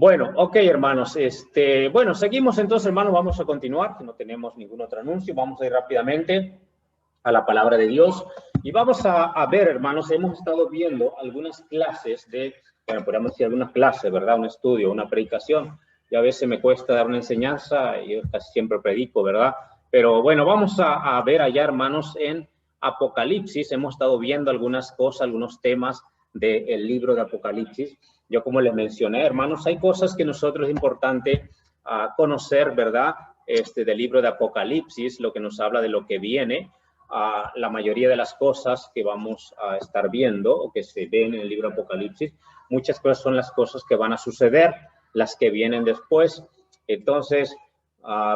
Bueno, ok, hermanos. Bueno, seguimos entonces, hermanos. Vamos a continuar, que no tenemos ningún otro anuncio. Vamos a ir rápidamente a la palabra de Dios. Y vamos a ver, hermanos, hemos estado viendo algunas clases bueno, podríamos decir algunas clases, ¿verdad? Un estudio, una predicación. Y a veces me cuesta dar una enseñanza, y yo casi siempre predico, ¿verdad? Pero bueno, vamos a ver allá, hermanos, en Apocalipsis. Hemos estado viendo algunas cosas, algunos temas del libro de Apocalipsis. Yo, como les mencioné, hermanos, hay cosas que nosotros es importante conocer, ¿verdad? Del libro de Apocalipsis, lo que nos habla de lo que viene. La mayoría de las cosas que vamos a estar viendo o que se ven en el libro de Apocalipsis, muchas cosas son las cosas que van a suceder, las que vienen después. Entonces,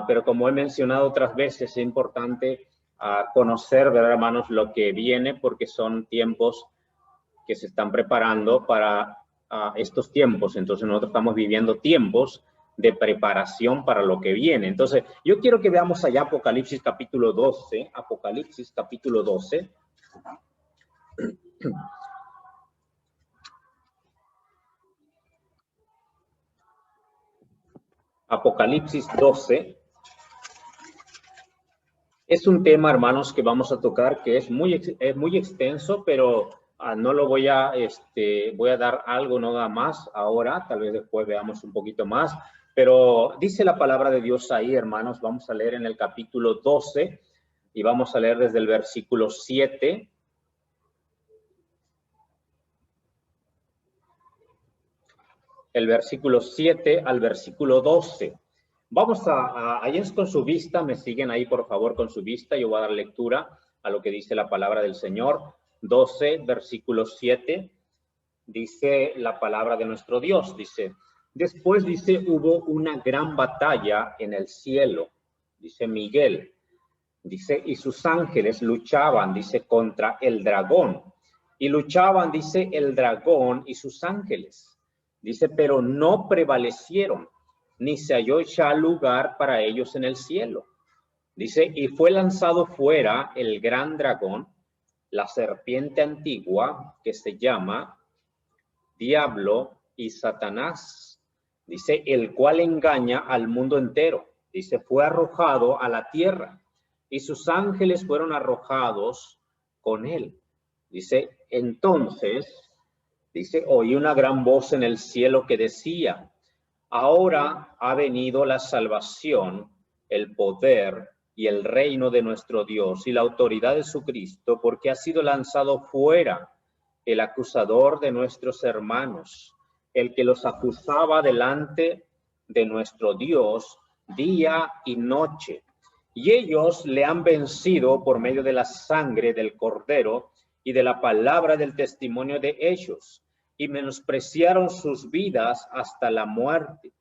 pero como he mencionado otras veces, es importante conocer, ¿verdad, hermanos, lo que viene, porque son tiempos que se están preparando para estos tiempos. Entonces nosotros estamos viviendo tiempos de preparación para lo que viene. Entonces yo quiero que veamos allá Apocalipsis capítulo 12, Apocalipsis capítulo 12. Apocalipsis 12. Es un tema, hermanos, que vamos a tocar que es muy extenso, pero no lo voy a dar algo nada más ahora, tal vez después veamos un poquito más, pero dice la palabra de Dios ahí, hermanos. Vamos a leer en el capítulo 12 y vamos a leer desde el versículo 7. El versículo 7 al versículo 12. Vamos ahí es con su vista, me siguen ahí por favor con su vista. Yo voy a dar lectura a lo que dice la palabra del Señor. 12, versículo 7, dice la palabra de nuestro Dios. Dice, después, dice, hubo una gran batalla en el cielo, dice Miguel. Dice, y sus ángeles luchaban, dice, contra el dragón. Y luchaban, dice, el dragón y sus ángeles. Dice, pero no prevalecieron, ni se halló ya lugar para ellos en el cielo. Dice, y fue lanzado fuera el gran dragón, la serpiente antigua, que se llama Diablo y Satanás. Dice, el cual engaña al mundo entero. Dice, fue arrojado a la tierra y sus ángeles fueron arrojados con él. Dice, entonces, dice, oí una gran voz en el cielo que decía, ahora ha venido la salvación, el poder y el reino de nuestro Dios y la autoridad de su Cristo, porque ha sido lanzado fuera el acusador de nuestros hermanos, el que los acusaba delante de nuestro Dios día y noche. Y ellos le han vencido por medio de la sangre del Cordero y de la palabra del testimonio de ellos, y menospreciaron sus vidas hasta la muerte.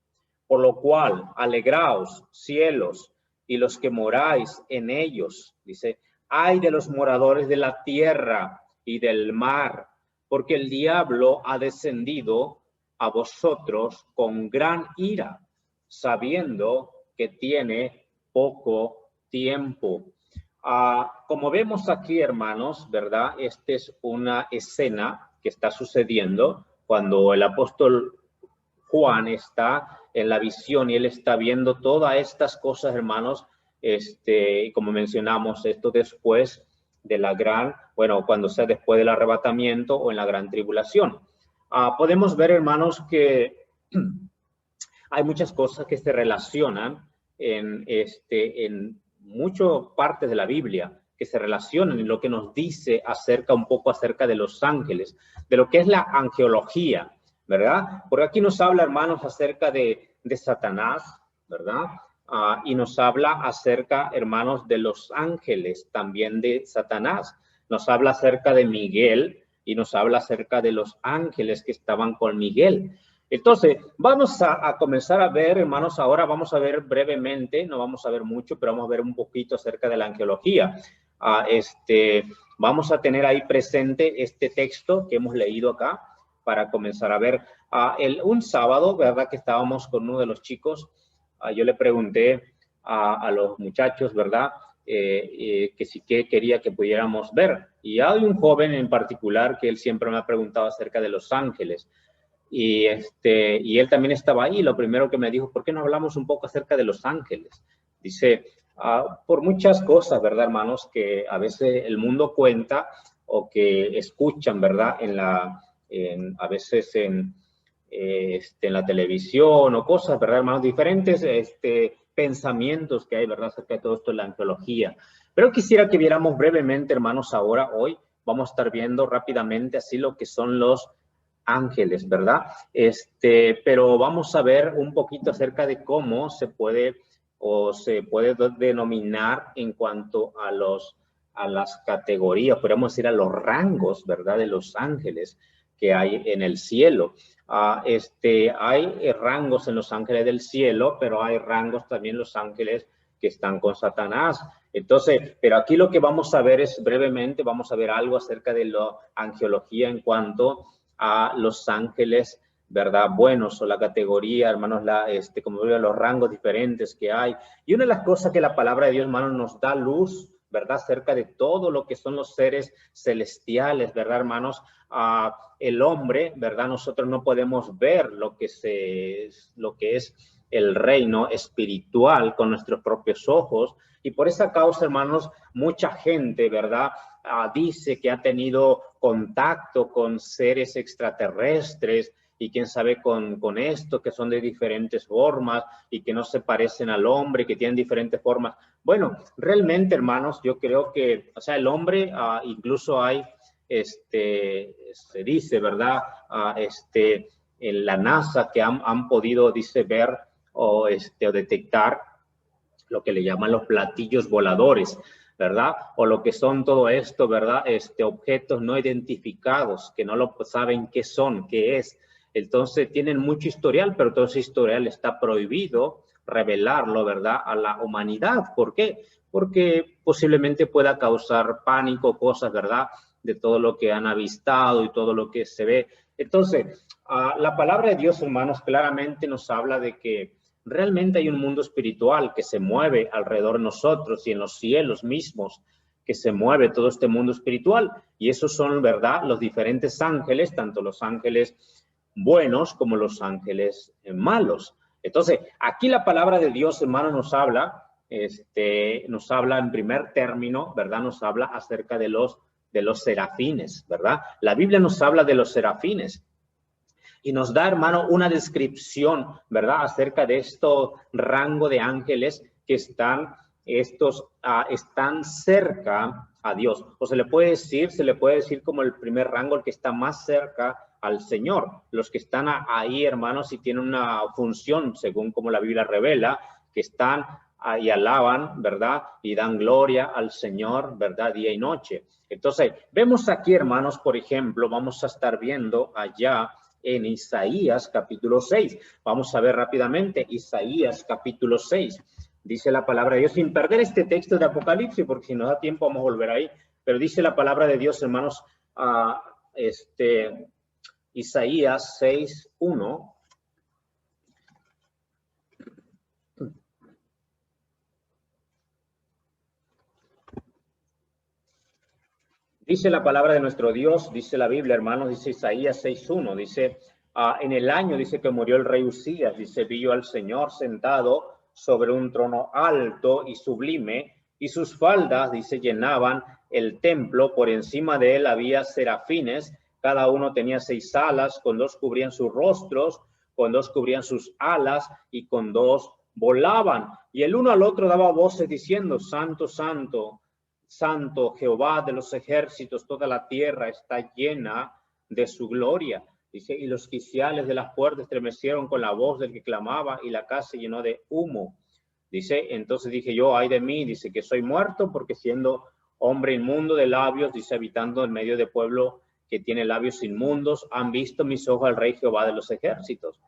Por lo cual, alegraos, cielos, y los que moráis en ellos. Dice, ay de los moradores de la tierra y del mar, porque el diablo ha descendido a vosotros con gran ira, sabiendo que tiene poco tiempo. Como vemos aquí, hermanos, ¿verdad? Esta es una escena que está sucediendo cuando el apóstol Juan está en la visión y él está viendo todas estas cosas, hermanos, como mencionamos, esto después de la gran, bueno, cuando sea después del arrebatamiento o en la gran tribulación. Podemos ver, hermanos, que hay muchas cosas que se relacionan en muchas partes de la Biblia, que se relacionan en lo que nos dice un poco acerca de los ángeles, de lo que es la angelología, ¿verdad? Porque aquí nos habla, hermanos, acerca de Satanás, ¿verdad? Y nos habla acerca, hermanos, de los ángeles, también de Satanás. Nos habla acerca de Miguel y nos habla acerca de los ángeles que estaban con Miguel. Entonces, vamos a comenzar a ver, hermanos, ahora vamos a ver brevemente, no vamos a ver mucho, pero vamos a ver un poquito acerca de la angelología. Vamos a tener ahí presente este texto que hemos leído acá para comenzar a ver. Un sábado, ¿verdad? Que estábamos con uno de los chicos, yo le pregunté a los muchachos, ¿verdad? Que sí que quería que pudiéramos ver. Y hay un joven en particular que él siempre me ha preguntado acerca de los ángeles. y él también estaba ahí. Lo primero que me dijo, ¿por qué no hablamos un poco acerca de los ángeles? Dice, por muchas cosas, ¿verdad, hermanos? Que a veces el mundo cuenta o que escuchan, ¿verdad? A veces en la televisión o cosas, ¿verdad, hermanos? Diferentes pensamientos que hay, ¿verdad? Acerca de todo esto de la angelología. Pero quisiera que viéramos brevemente, hermanos, hoy vamos a estar viendo rápidamente así lo que son los ángeles, ¿verdad? Pero vamos a ver un poquito acerca de cómo se puede denominar en cuanto a las categorías, podríamos decir a los rangos, ¿verdad? De los ángeles que hay en el cielo. Hay rangos en los ángeles del cielo, pero hay rangos también en los ángeles que están con Satanás. Entonces, pero aquí lo que vamos a ver es brevemente, vamos a ver algo acerca de la angelología en cuanto a los ángeles, ¿verdad? Buenos, o la categoría, hermanos, como veo, los rangos diferentes que hay. Y una de las cosas que la palabra de Dios, hermanos, nos da luz, ¿verdad? Acerca de todo lo que son los seres celestiales, ¿verdad, hermanos? El hombre, ¿verdad? Nosotros no podemos ver lo que es el reino espiritual con nuestros propios ojos. Y por esa causa, hermanos, mucha gente, ¿verdad? Dice que ha tenido contacto con seres extraterrestres y quién sabe con esto, que son de diferentes formas y que no se parecen al hombre, que tienen diferentes formas. Bueno, realmente, hermanos, yo creo que, o sea, el hombre, incluso hay, se dice, ¿verdad? En la NASA que han podido, dice, ver o detectar lo que le llaman los platillos voladores, ¿verdad? O lo que son todo esto, ¿verdad? Objetos no identificados, que no lo saben qué son, qué es. Entonces tienen mucho historial, pero todo ese historial está prohibido revelarlo, ¿verdad? A la humanidad. ¿Por qué? Porque posiblemente pueda causar pánico, cosas, ¿verdad? De todo lo que han avistado y todo lo que se ve. Entonces, la palabra de Dios, hermanos, claramente nos habla de que realmente hay un mundo espiritual que se mueve alrededor de nosotros y en los cielos mismos que se mueve todo este mundo espiritual. Y esos son, ¿verdad?, los diferentes ángeles, tanto los ángeles buenos como los ángeles malos. Entonces, aquí la palabra de Dios, hermano, nos habla en primer término, ¿verdad? Nos habla acerca de los serafines, ¿verdad? La Biblia nos habla de los serafines. Y nos da, hermano, una descripción, ¿verdad?, acerca de estos rango de ángeles que están cerca a Dios. O se le puede decir como el primer rango, el que está más cerca al Señor. Los que están ahí, hermanos, y tienen una función, según como la Biblia revela, que están y alaban, ¿verdad? Y dan gloria al Señor, ¿verdad? Día y noche. Entonces, vemos aquí, hermanos, por ejemplo, vamos a estar viendo allá en Isaías capítulo 6. Vamos a ver rápidamente Isaías capítulo 6. Dice la palabra de Dios, sin perder este texto de Apocalipsis, porque si nos da tiempo vamos a volver ahí, pero dice la palabra de Dios, hermanos, Isaías 6:1. Dice la palabra de nuestro Dios, dice la Biblia, hermanos, dice Isaías 6:1, dice, en el año, dice que murió el rey Usías, dice, vi yo al Señor sentado sobre un trono alto y sublime, y sus faldas, dice, llenaban el templo, por encima de él había serafines, cada uno tenía 6 alas, con 2 cubrían sus rostros, con 2 cubrían sus alas, y con 2 volaban, y el uno al otro daba voces diciendo, Santo, Santo, Santo Jehová de los ejércitos, toda la tierra está llena de su gloria. Dice, y los quiciales de las puertas estremecieron con la voz del que clamaba y la casa se llenó de humo. Dice, entonces dije yo, ay de mí, dice que soy muerto porque siendo hombre inmundo de labios, dice, habitando en medio de pueblo que tiene labios inmundos, han visto mis ojos al rey Jehová de los ejércitos.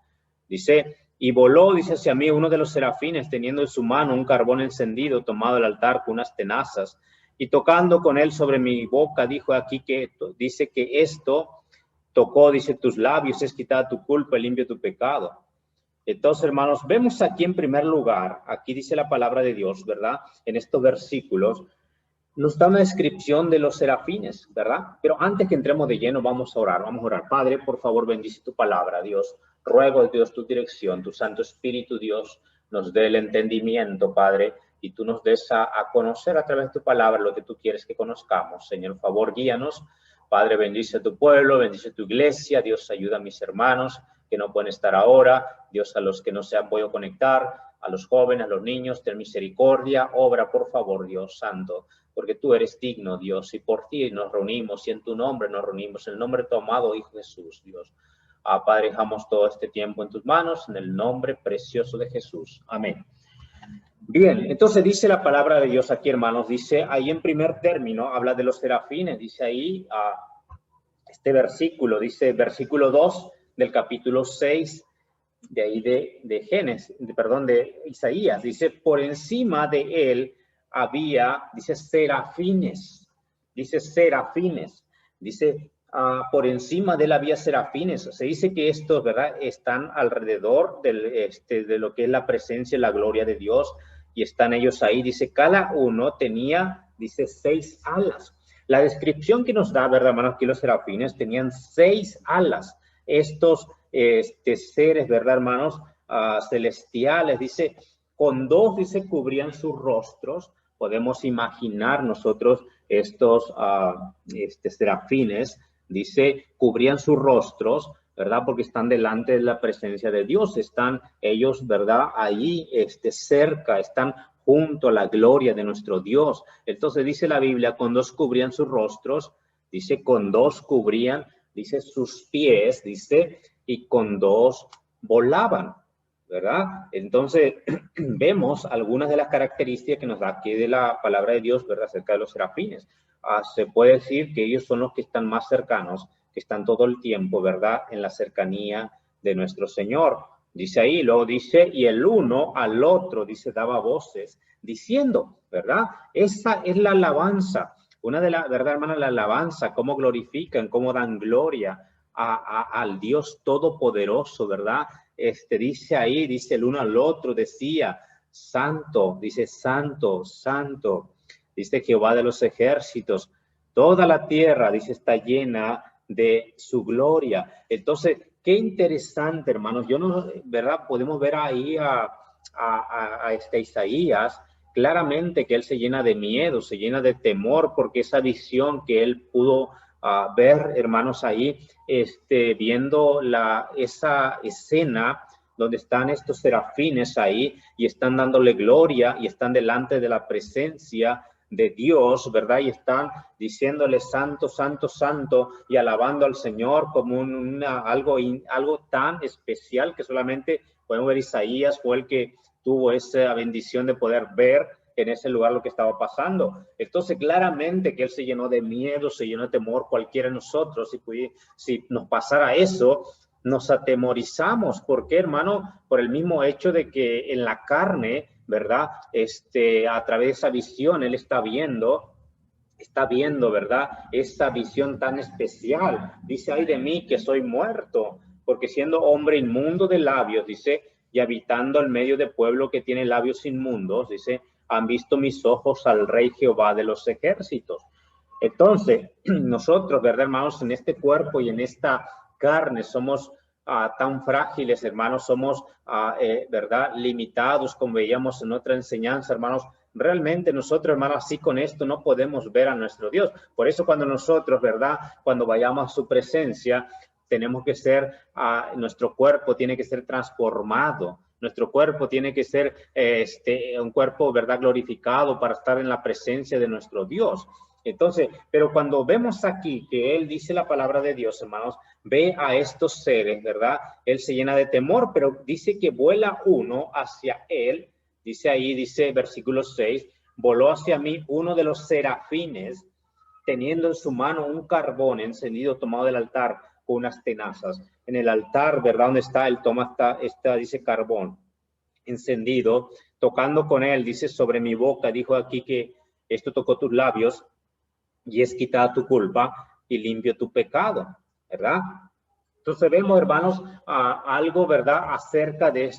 Dice, y voló, dice, hacia mí uno de los serafines, teniendo en su mano un carbón encendido, tomado del altar con unas tenazas, y tocando con él sobre mi boca, dijo aquí que, dice que esto tocó, dice, tus labios, es quitada tu culpa, limpio tu pecado. Entonces, hermanos, vemos aquí en primer lugar, aquí dice la palabra de Dios, ¿verdad? En estos versículos, nos da una descripción de los serafines, ¿verdad? Pero antes que entremos de lleno, vamos a orar. Vamos a orar. Padre, por favor, bendice tu palabra, Dios. Ruego, Dios, tu dirección, tu Santo Espíritu, Dios, nos dé el entendimiento, Padre, y tú nos des a conocer a través de tu palabra lo que tú quieres que conozcamos. Señor, favor, guíanos. Padre, bendice a tu pueblo, bendice a tu iglesia. Dios, ayuda a mis hermanos que no pueden estar ahora. Dios, a los que no se han podido conectar, a los jóvenes, a los niños, ten misericordia. Obra, por favor, Dios Santo, porque tú eres digno, Dios, y por ti nos reunimos y en tu nombre nos reunimos, en el nombre de tu amado Hijo Jesús, Dios. Padre, dejamos todo este tiempo en tus manos, en el nombre precioso de Jesús. Amén. Bien, entonces dice la palabra de Dios aquí, hermanos, dice ahí en primer término, habla de los serafines, dice ahí este versículo, dice versículo 2 del capítulo 6, de ahí de Génesis, perdón, de Isaías, dice, por encima de él había, dice, serafines, dice, por encima de él había serafines. Se dice que estos, ¿verdad?, están alrededor de lo que es la presencia y la gloria de Dios, y están ellos ahí. Dice, cada uno tenía, dice, 6 alas. La descripción que nos da, ¿verdad, hermanos? Que los serafines tenían 6 alas. Estos seres, ¿verdad, hermanos? Celestiales, dice, con 2, dice, cubrían sus rostros. Podemos imaginar nosotros estos serafines, dice, cubrían sus rostros, ¿verdad? Porque están delante de la presencia de Dios, están ellos, ¿verdad? Ahí, cerca, están junto a la gloria de nuestro Dios. Entonces dice la Biblia, con 2 cubrían sus rostros, dice, con 2 cubrían, dice, sus pies, dice, y con 2 volaban, ¿verdad? Entonces vemos algunas de las características que nos da aquí de la palabra de Dios, ¿verdad? Acerca de los serafines. Se puede decir que ellos son los que están más cercanos, que están todo el tiempo, ¿verdad?, en la cercanía de nuestro Señor. Dice ahí, luego dice, y el uno al otro, dice, daba voces, diciendo, ¿verdad? Esa es la alabanza. Una de la, ¿verdad, hermana? La alabanza, cómo glorifican, cómo dan gloria al Dios Todopoderoso, ¿verdad? Dice ahí, dice el uno al otro, decía, santo, dice, santo, santo. Dice Jehová de los ejércitos, toda la tierra, dice, está llena de su gloria. Entonces, qué interesante, hermanos. Yo no, ¿verdad? Podemos ver ahí a Isaías claramente que él se llena de miedo, se llena de temor, porque esa visión que él pudo ver, hermanos, ahí, viendo esa escena donde están estos serafines ahí y están dándole gloria y están delante de la presencia de Dios, ¿verdad? Y están diciéndole santo, santo, santo y alabando al Señor como algo tan especial que solamente podemos ver. Isaías fue el que tuvo esa bendición de poder ver en ese lugar lo que estaba pasando. Entonces, claramente que él se llenó de miedo, se llenó de temor. Cualquiera de nosotros, si nos pasara eso, nos atemorizamos. ¿Por qué, hermano? Por el mismo hecho de que en la carne, ¿verdad? A través de esa visión, él está viendo, ¿verdad? Esa visión tan especial. Dice, ay de mí que soy muerto, porque siendo hombre inmundo de labios, dice, y habitando en medio de pueblo que tiene labios inmundos, dice, han visto mis ojos al Rey Jehová de los ejércitos. Entonces, nosotros, ¿verdad, hermanos? En este cuerpo y en esta carne somos tan frágiles, hermanos, somos, ¿verdad?, limitados, como veíamos en otra enseñanza, hermanos. Realmente nosotros, hermanos, así con esto no podemos ver a nuestro Dios. Por eso cuando nosotros, ¿verdad?, cuando vayamos a su presencia, tenemos que ser, nuestro cuerpo tiene que ser transformado. Nuestro cuerpo tiene que ser un cuerpo, ¿verdad?, glorificado para estar en la presencia de nuestro Dios. Entonces, pero cuando vemos aquí que él dice la palabra de Dios, hermanos, ve a estos seres, ¿verdad? Él se llena de temor, pero dice que vuela uno hacia él. Dice ahí, dice versículo 6, voló hacia mí uno de los serafines, teniendo en su mano un carbón encendido tomado del altar con unas tenazas. En el altar, ¿verdad? Donde está, él toma dice carbón encendido, tocando con él, dice, sobre mi boca, dijo aquí que esto tocó tus labios y es quitada tu culpa y limpio tu pecado, ¿verdad? Entonces vemos, hermanos, algo, ¿verdad?, acerca de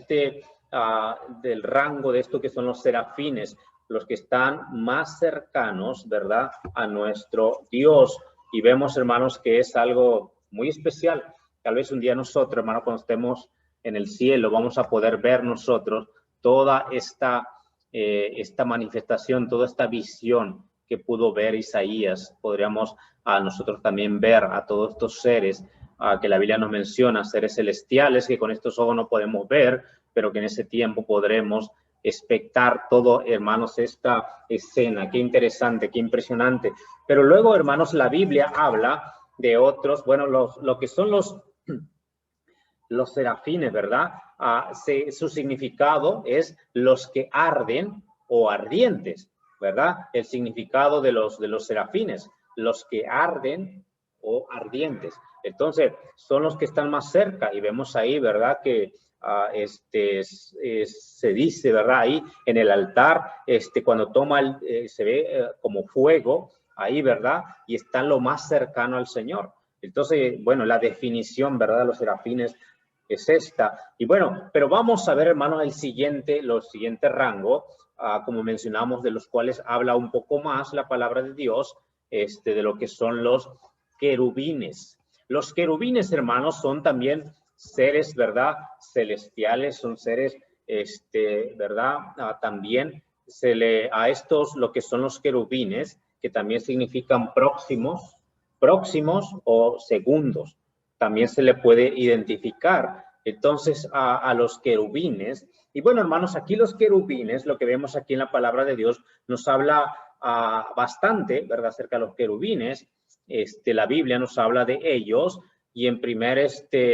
del rango de esto que son los serafines. los que están más cercanos, ¿verdad?, a nuestro Dios. Y vemos, hermanos, que es algo muy especial. Tal vez un día nosotros, hermanos, cuando estemos en el cielo, vamos a poder ver nosotros toda esta manifestación, toda esta visión que pudo ver Isaías. Podríamos a nosotros también ver a todos estos seres que la Biblia nos menciona, seres celestiales que con estos ojos no podemos ver, pero que en ese tiempo podremos expectar todo, hermanos, esta escena. Qué interesante, qué impresionante. Pero luego, hermanos, la Biblia habla de otros, bueno, lo que son los serafines, ¿verdad? Su significado es los que arden o ardientes, ¿verdad? El significado de los serafines, los que arden o ardientes. Entonces, son los que están más cerca y vemos ahí, ¿verdad? Que se dice, ¿verdad? Ahí en el altar, cuando toma, se ve como fuego ahí, ¿verdad? Y están lo más cercano al Señor. Entonces, bueno, la definición, ¿verdad? De los serafines es esta. Y bueno, pero vamos a ver, hermanos, los siguientes rangos, como mencionamos, de los cuales habla un poco más la palabra de Dios, de lo que son los querubines. Los querubines, hermanos, son también seres, ¿verdad?, celestiales, son seres, ¿verdad? También a estos, lo que son los querubines, que también significan próximos o segundos, también se le puede identificar. Entonces, a los querubines, y bueno, hermanos, aquí los querubines, lo que vemos aquí en la palabra de Dios, nos habla bastante, ¿verdad?, acerca de los querubines. La Biblia nos habla de ellos, y en primer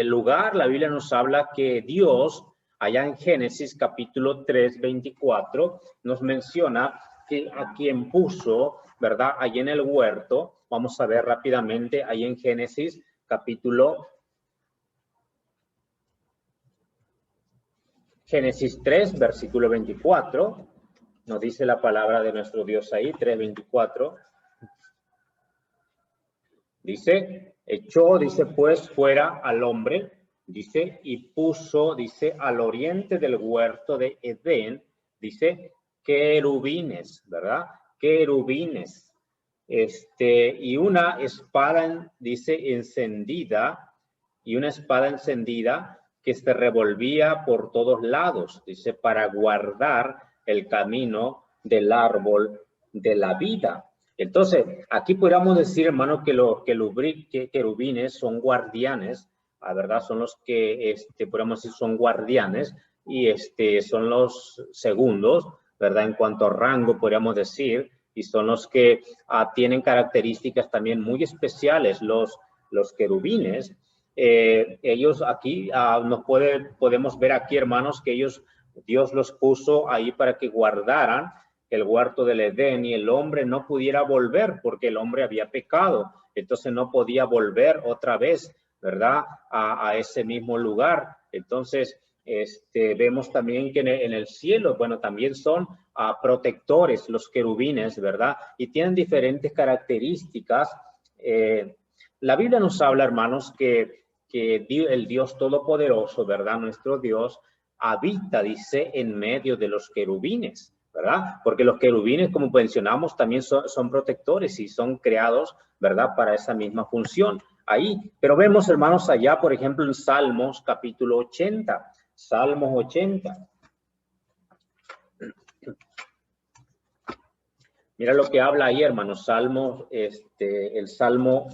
lugar, la Biblia nos habla que Dios, allá en Génesis capítulo 3, 24, nos menciona que a quien puso, ¿verdad?, allí en el huerto. Vamos a ver rápidamente ahí en Génesis capítulo 3, versículo 24, nos dice la palabra de nuestro Dios ahí, 3:24. Dice, echó, dice, pues fuera al hombre, dice, y puso, dice, al oriente del huerto de Edén, dice, querubines, ¿verdad? Querubines. Y una espada, dice, encendida, y una espada encendida que se revolvía por todos lados, dice, para guardar el camino del árbol de la vida. Entonces, aquí podríamos decir, hermano, que los querubines son guardianes, la verdad, son los que, podríamos decir, son guardianes, y son los segundos, ¿verdad? En cuanto a rango, podríamos decir, y son los que tienen características también muy especiales, los querubines. Ellos aquí podemos ver aquí, hermanos, que Dios los puso ahí para que guardaran el huerto del Edén, y el hombre no pudiera volver porque el hombre había pecado. Entonces no podía volver otra vez, ¿verdad?, a ese mismo lugar. Entonces, vemos también que en el cielo, bueno, también son protectores los querubines, ¿verdad? Y tienen diferentes características. La Biblia nos habla, hermanos, que el Dios Todopoderoso, ¿verdad?, nuestro Dios, habita, dice, en medio de los querubines, ¿verdad? Porque los querubines, como mencionamos, también son protectores y son creados, ¿verdad?, para esa misma función ahí. Pero vemos, hermanos, allá, por ejemplo, en Salmos capítulo 80, Salmos 80. Mira lo que habla ahí, hermanos, el Salmo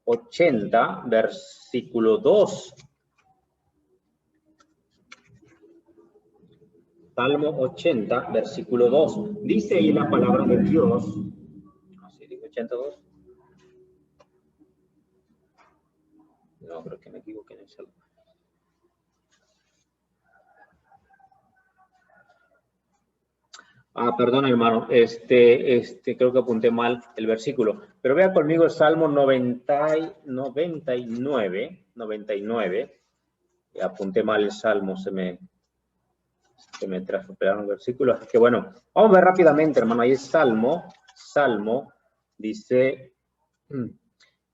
80, versículo 2. Salmo 80, versículo 2. Dice ahí la palabra de Dios. ¿Así dice 82? No, creo que me equivoqué en el Salmo. Perdón, hermano. Creo que apunté mal el versículo. Pero vea conmigo el Salmo 99. Apunté mal el Salmo, se me trasoperaron versículos. Así que bueno, vamos a ver rápidamente, hermano. Ahí es Salmo, dice,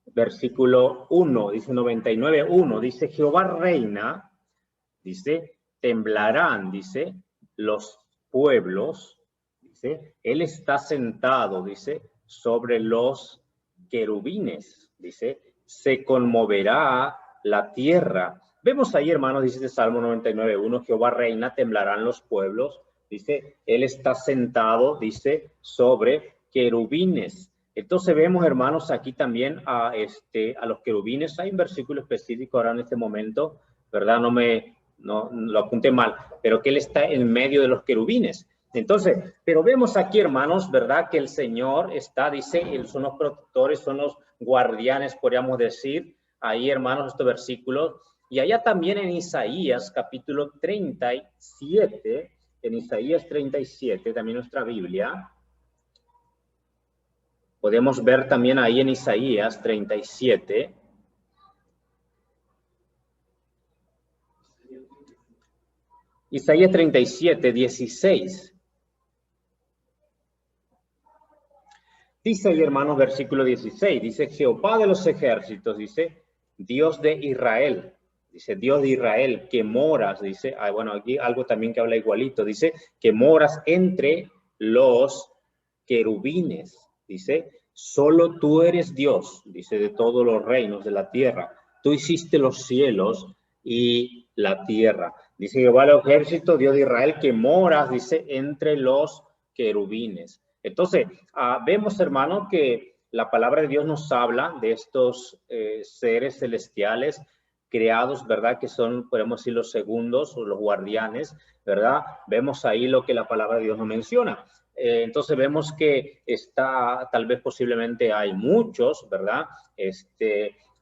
versículo 1, dice 99:1, dice, Jehová reina, dice, temblarán, dice, los pueblos, dice, Él está sentado, dice, sobre los querubines, dice, se conmoverá la tierra. Vemos ahí, hermanos, dice el Salmo 99:1, Jehová reina, temblarán los pueblos, dice, Él está sentado, dice, sobre querubines. Entonces vemos, hermanos, aquí también a los querubines. Hay un versículo específico ahora en este momento, ¿verdad? No lo apunté mal, pero que Él está en medio de los querubines. Entonces, pero vemos aquí, hermanos, ¿verdad? Que el Señor está, dice, son los protectores, son los guardianes, podríamos decir, ahí, hermanos, estos versículos. Y allá también en Isaías, capítulo 37, en Isaías 37, también nuestra Biblia, podemos ver también ahí en Isaías 37, Isaías 37, 16. Dice ahí, hermanos, versículo 16, dice, Jehová de los ejércitos, dice, Dios de Israel, dice, Dios de Israel, que moras, dice, bueno, aquí algo también que habla igualito, dice, que moras entre los querubines, dice, solo tú eres Dios, dice, de todos los reinos de la tierra, tú hiciste los cielos y la tierra, dice, Jehová de los ejércitos, Dios de Israel, que moras, dice, entre los querubines. Entonces, vemos, hermano, que la palabra de Dios nos habla de estos seres celestiales creados, ¿verdad? Que son, podemos decir, los segundos o los guardianes, ¿verdad? Vemos ahí lo que la palabra de Dios nos menciona. Entonces vemos que tal vez posiblemente hay muchos, ¿verdad?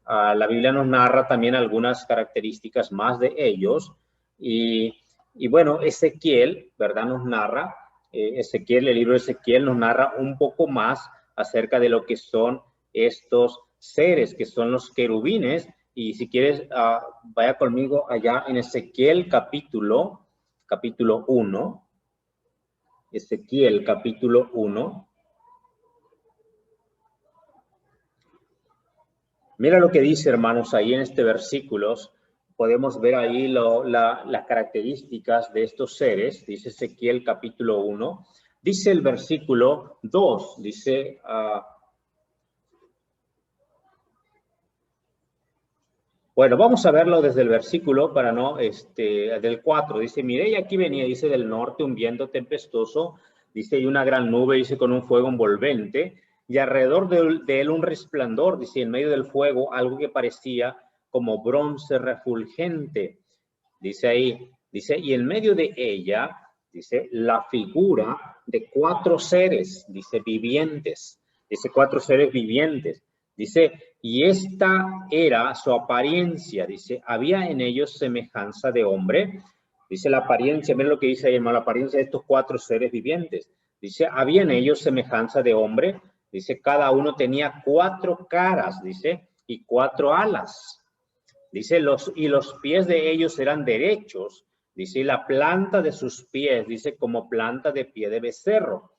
La Biblia nos narra también algunas características más de ellos. Y bueno, Ezequiel, ¿verdad? Nos narra. Ezequiel, el libro de Ezequiel nos narra un poco más acerca de lo que son estos seres, que son los querubines. Y si quieres, vaya conmigo allá en Ezequiel capítulo 1. Ezequiel capítulo 1. Mira lo que dice, hermanos, ahí en este versículo. Podemos ver ahí las características de estos seres, dice Ezequiel capítulo 1, dice el versículo 2, dice, bueno, vamos a verlo desde el versículo para no, del 4, dice, mire, y aquí venía, dice, del norte un viento tempestuoso, dice, y una gran nube, dice, con un fuego envolvente, y alrededor de él un resplandor, dice, en medio del fuego, algo que parecía como bronce refulgente, dice ahí, dice, y en medio de ella, dice, la figura de 4 seres, dice, vivientes, dice, 4 seres vivientes, dice, y esta era su apariencia, dice, había en ellos semejanza de hombre, dice la apariencia, miren lo que dice ahí, hermano, la apariencia de estos 4 seres vivientes, dice, había en ellos semejanza de hombre, dice, cada uno tenía 4 caras, dice, y 4 alas. Dice, y los pies de ellos eran derechos. Dice, y la planta de sus pies, dice, como planta de pie de becerro.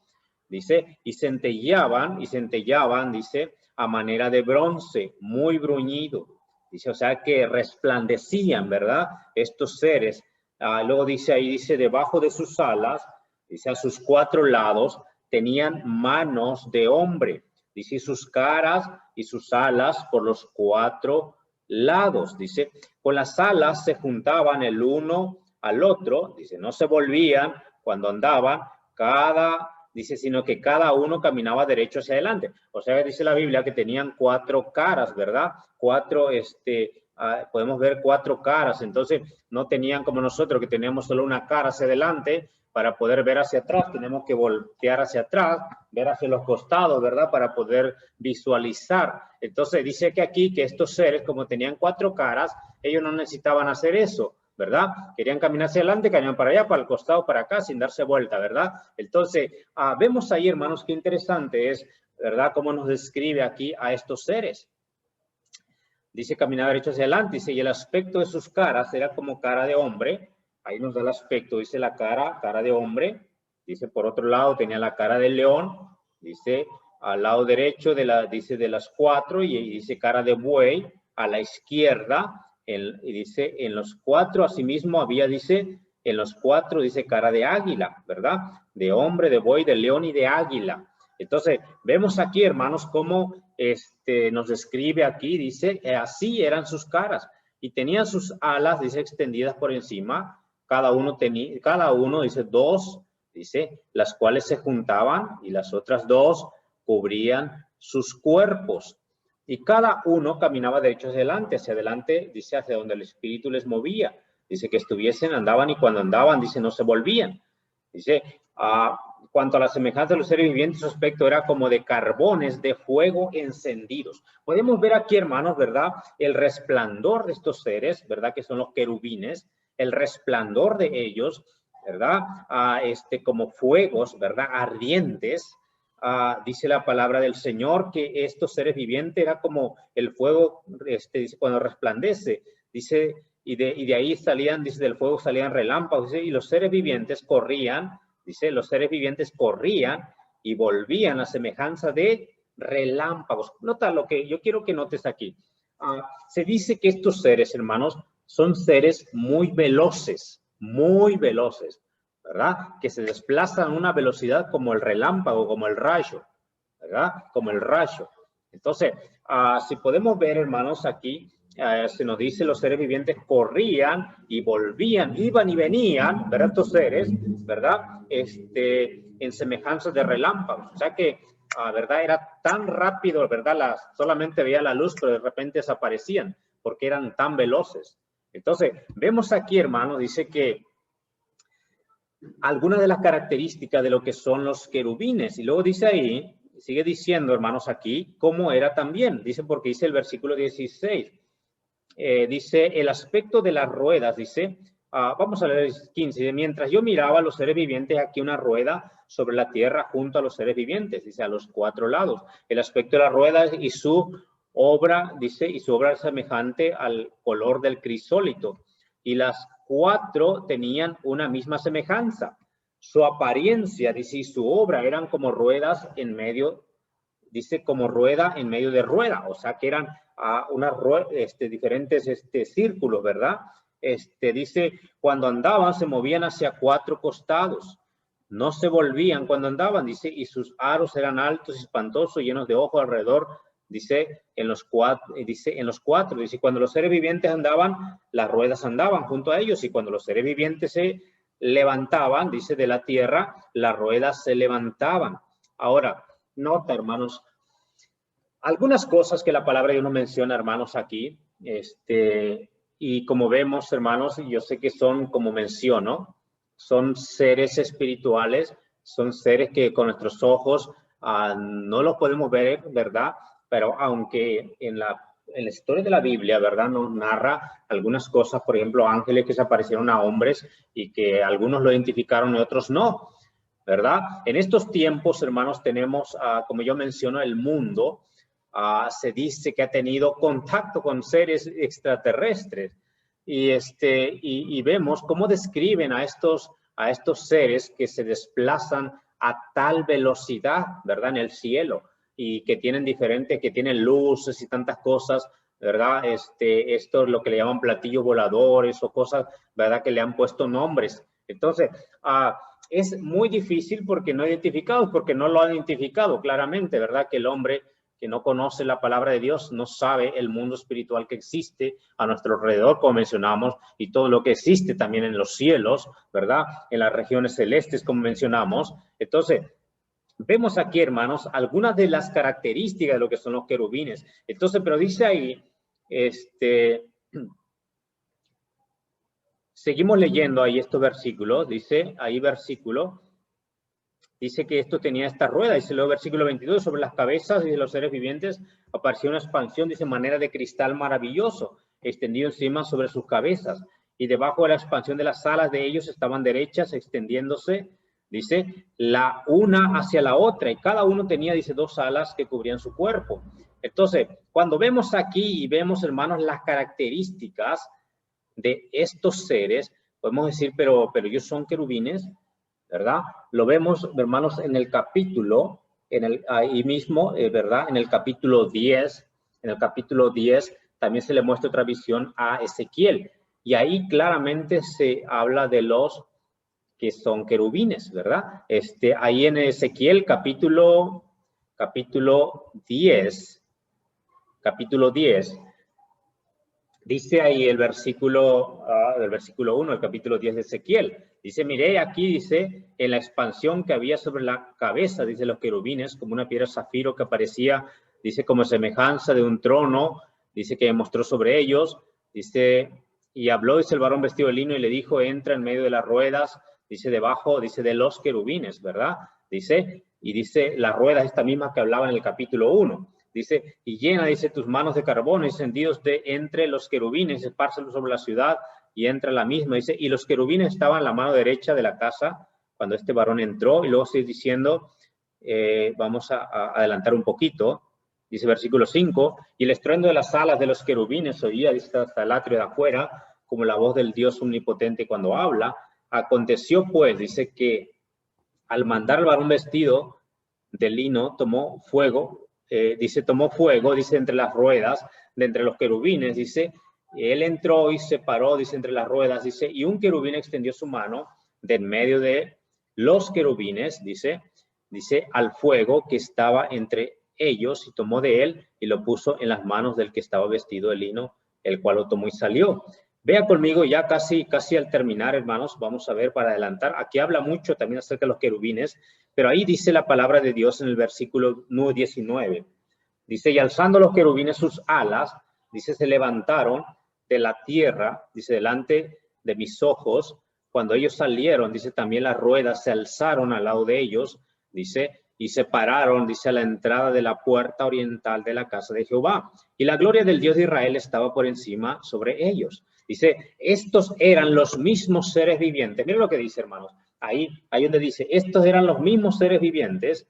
Dice, y centellaban, dice, a manera de bronce, muy bruñido. Dice, o sea, que resplandecían, ¿verdad? Estos seres. Luego dice ahí, dice, debajo de sus alas, dice, a sus 4 lados, tenían manos de hombre. Dice, sus caras y sus alas por los 4 lados, dice, con las alas se juntaban el uno al otro, dice, no se volvían cuando andaban, dice, sino que cada uno caminaba derecho hacia adelante. O sea, dice la Biblia que tenían 4 caras, ¿verdad? 4, podemos ver 4 caras, entonces no tenían como nosotros que teníamos solo una cara hacia adelante. Para poder ver hacia atrás, tenemos que voltear hacia atrás, ver hacia los costados, ¿verdad? Para poder visualizar. Entonces, dice que aquí, que estos seres, como tenían 4 caras, ellos no necesitaban hacer eso, ¿verdad? Querían caminar hacia adelante, caminaban para allá, para el costado, para acá, sin darse vuelta, ¿verdad? Entonces, vemos ahí, hermanos, qué interesante es, ¿verdad? Cómo nos describe aquí a estos seres. Dice, caminaba derecho hacia adelante, dice, y el aspecto de sus caras era como cara de hombre. Ahí nos da el aspecto, dice la cara de hombre. Dice, por otro lado, tenía la cara del león. Dice, al lado derecho dice de las 4, y dice cara de buey. A la izquierda, y dice, en los 4, asimismo, había, dice, En los 4 dice cara de águila, ¿verdad? De hombre, de buey, de león y de águila. Entonces, vemos aquí, hermanos, cómo nos describe aquí, dice, así eran sus caras. Y tenían sus alas, dice, extendidas por encima. Cada uno, dice, 2, dice, las cuales se juntaban y las otras 2 cubrían sus cuerpos. Y cada uno caminaba derecho hacia adelante, dice, hacia donde el Espíritu les movía. Dice que estuviesen, andaban, y cuando andaban, dice, no se volvían. Dice, cuanto a la semejanza de los seres vivientes, su aspecto era como de carbones de fuego encendidos. Podemos ver aquí, hermanos, ¿verdad? El resplandor de estos seres, ¿verdad? Que son los querubines, el resplandor de ellos, ¿verdad? Como fuegos, ¿verdad? Ardientes. Dice la palabra del Señor que estos seres vivientes era como el fuego, dice, cuando resplandece, dice, y de ahí salían, dice, del fuego salían relámpagos, dice, y los seres vivientes corrían, dice, los seres vivientes corrían y volvían a semejanza de relámpagos. Nota lo que yo quiero que notes aquí. Se dice que estos seres, hermanos, son seres muy veloces, ¿verdad? Que se desplazan a una velocidad como el relámpago, como el rayo, ¿verdad? Como el rayo. Entonces, si podemos ver, hermanos, aquí, se nos dice los seres vivientes corrían y volvían, iban y venían, ¿verdad? Estos seres, ¿verdad? En semejanza de relámpagos. O sea que, ¿verdad? Era tan rápido, ¿verdad? Solamente veía la luz, pero de repente desaparecían porque eran tan veloces. Entonces, vemos aquí, hermano, dice que algunas de las características de lo que son los querubines. Y luego dice ahí, sigue diciendo, hermanos, aquí, cómo era también. Dice, porque dice el versículo 16. Dice, el aspecto de las ruedas, dice, vamos a leer el 15. Mientras yo miraba a los seres vivientes, aquí una rueda sobre la tierra junto a los seres vivientes, dice, a los 4 lados. El aspecto de las ruedas y su obra, dice, y su obra es semejante al color del crisólito. Y las 4 tenían una misma semejanza. Su apariencia, dice, y su obra eran como ruedas en medio, dice, como rueda en medio de rueda, o sea que eran unas diferentes círculos, ¿verdad? Dice, cuando andaban se movían hacia 4 costados, no se volvían cuando andaban, dice, y sus aros eran altos y espantosos, llenos de ojos alrededor, dice, en los 4, dice, cuando los seres vivientes andaban, las ruedas andaban junto a ellos, y cuando los seres vivientes se levantaban, dice, de la tierra, las ruedas se levantaban. Ahora, nota, hermanos, algunas cosas que la palabra de Dios nos menciona, hermanos, aquí, y como vemos, hermanos, yo sé que son, como menciono, son seres espirituales, son seres que con nuestros ojos no los podemos ver, ¿verdad? Pero aunque en la historia de la Biblia, ¿verdad? Nos narra algunas cosas, por ejemplo, ángeles que se aparecieron a hombres y que algunos lo identificaron y otros no, ¿verdad? En estos tiempos, hermanos, tenemos, como yo menciono, el mundo, se dice que ha tenido contacto con seres extraterrestres y vemos cómo describen a estos seres que se desplazan a tal velocidad, ¿verdad? En el cielo y que tienen que tienen luces y tantas cosas, ¿verdad? Esto es lo que le llaman platillos voladores o cosas, ¿verdad? Que le han puesto nombres. Entonces, es muy difícil porque no identificados, porque no lo han identificado claramente, ¿verdad? Que el hombre que no conoce la palabra de Dios no sabe el mundo espiritual que existe a nuestro alrededor, como mencionamos, y todo lo que existe también en los cielos, ¿verdad? En las regiones celestes, como mencionamos. Entonces, vemos aquí, hermanos, algunas de las características de lo que son los querubines. Entonces, pero dice ahí, seguimos leyendo ahí estos versículos, dice ahí versículo, dice que esto tenía esta rueda, dice luego versículo 22, sobre las cabezas de los seres vivientes apareció una expansión, dice, manera de cristal maravilloso, extendido encima sobre sus cabezas, y debajo de la expansión de las alas de ellos estaban derechas, extendiéndose, dice, la una hacia la otra, y cada uno tenía, dice, 2 alas que cubrían su cuerpo. Entonces, cuando vemos aquí y vemos, hermanos, las características de estos seres, podemos decir, pero ellos son querubines, ¿verdad? Lo vemos, hermanos, en el capítulo, ahí mismo, ¿verdad? En el capítulo 10 también se le muestra otra visión a Ezequiel. Y ahí claramente se habla de los que son querubines, ¿verdad? Ahí en Ezequiel capítulo 10, dice ahí el versículo, del versículo 1, el capítulo 10 de Ezequiel. Dice, miré aquí, dice, en la expansión que había sobre la cabeza, dice, los querubines, como una piedra zafiro que aparecía, dice, como semejanza de un trono, dice que mostró sobre ellos, dice, y habló, dice, el varón vestido de lino y le dijo, entra en medio de las ruedas, dice, debajo, dice, de los querubines, ¿verdad? Dice, y dice, las ruedas esta misma que hablaba en el capítulo 1. Dice, y llena, dice, tus manos de carbón encendidos de entre los querubines, espárcelos sobre la ciudad y entra la misma. Dice, y los querubines estaban en la mano derecha de la casa cuando este varón entró. Y luego sigue diciendo, vamos a adelantar un poquito. Dice versículo 5, y el estruendo de las alas de los querubines oía, dice, hasta el atrio de afuera, como la voz del Dios omnipotente cuando habla. Aconteció pues, dice que al mandar al varón vestido de lino, tomó fuego, dice, entre las ruedas, de entre los querubines, dice, él entró y se paró, dice, entre las ruedas, dice, y un querubín extendió su mano de en medio de los querubines, dice, al fuego que estaba entre ellos, y tomó de él y lo puso en las manos del que estaba vestido de lino, el cual lo tomó y salió. Vea conmigo ya casi al terminar, hermanos, vamos a ver para adelantar. Aquí habla mucho también acerca de los querubines, pero ahí dice la palabra de Dios en el versículo 19. Dice, y alzando los querubines sus alas, dice, se levantaron de la tierra, dice, delante de mis ojos. Cuando ellos salieron, dice, también las ruedas se alzaron al lado de ellos, dice, y se pararon, dice, a la entrada de la puerta oriental de la casa de Jehová. Y la gloria del Dios de Israel estaba por encima sobre ellos. Dice, estos eran los mismos seres vivientes. Miren lo que dice, hermanos. Ahí donde dice, estos eran los mismos seres vivientes,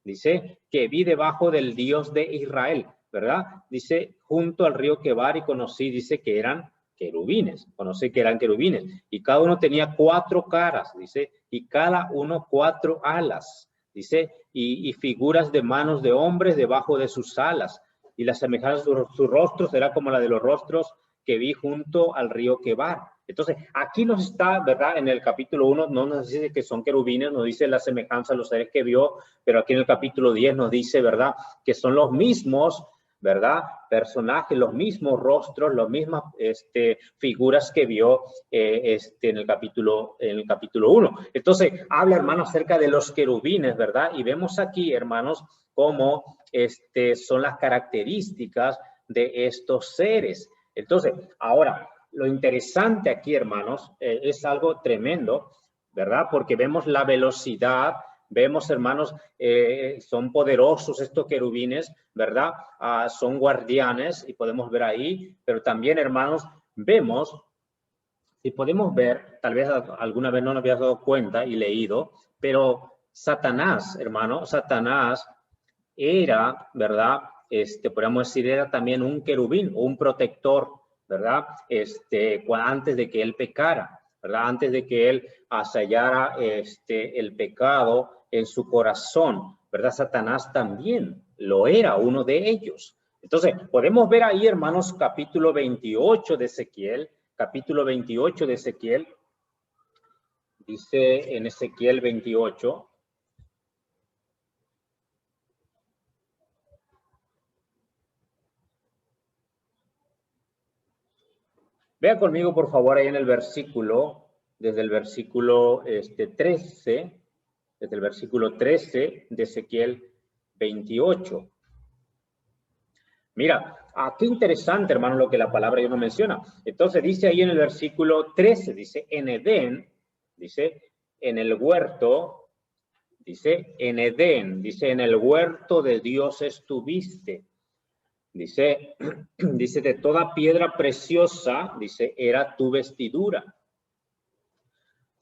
dice, que vi debajo del Dios de Israel, ¿verdad? Dice, junto al río Quebar, y conocí, dice, que eran querubines, conocí que eran querubines, y cada uno tenía 4 caras, dice, y cada uno 4 alas, dice, y figuras de manos de hombres debajo de sus alas, y la semejanza de sus rostros era como la de los rostros que vi junto al río Quebar. Entonces, aquí nos está, ¿verdad? En el capítulo 1 no nos dice que son querubines, nos dice la semejanza a los seres que vio, pero aquí en el capítulo 10 nos dice, ¿verdad? Que son los mismos, ¿verdad? Personajes, los mismos rostros, las mismas figuras que vio en el capítulo 1. Entonces, habla, hermanos, acerca de los querubines, ¿verdad? Y vemos aquí, hermanos, cómo son las características de estos seres. Entonces, ahora, lo interesante aquí, hermanos, es algo tremendo, ¿verdad? Porque vemos la velocidad, vemos, hermanos, son poderosos estos querubines, ¿verdad? Son guardianes y podemos ver ahí, pero también, hermanos, vemos, si podemos ver, tal vez alguna vez no nos habías dado cuenta y leído, pero Satanás, hermano, Satanás era, ¿verdad? Podríamos decir, era también un querubín o un protector, ¿verdad? Antes de que él pecara, ¿verdad? Antes de que él hallara el pecado en su corazón, ¿verdad? Satanás también lo era, uno de ellos. Entonces, podemos ver ahí, hermanos, capítulo 28 de Ezequiel, dice en Ezequiel 28, vea conmigo, por favor, ahí en el versículo, desde el versículo 13, desde el versículo 13 de Ezequiel 28. Mira, qué interesante, hermano, lo que la palabra Dios nos menciona. Entonces dice ahí en el versículo 13, dice, en Edén, dice, en el huerto, dice, en Edén, dice, en el huerto de Dios estuviste. Dice, de toda piedra preciosa, dice, era tu vestidura.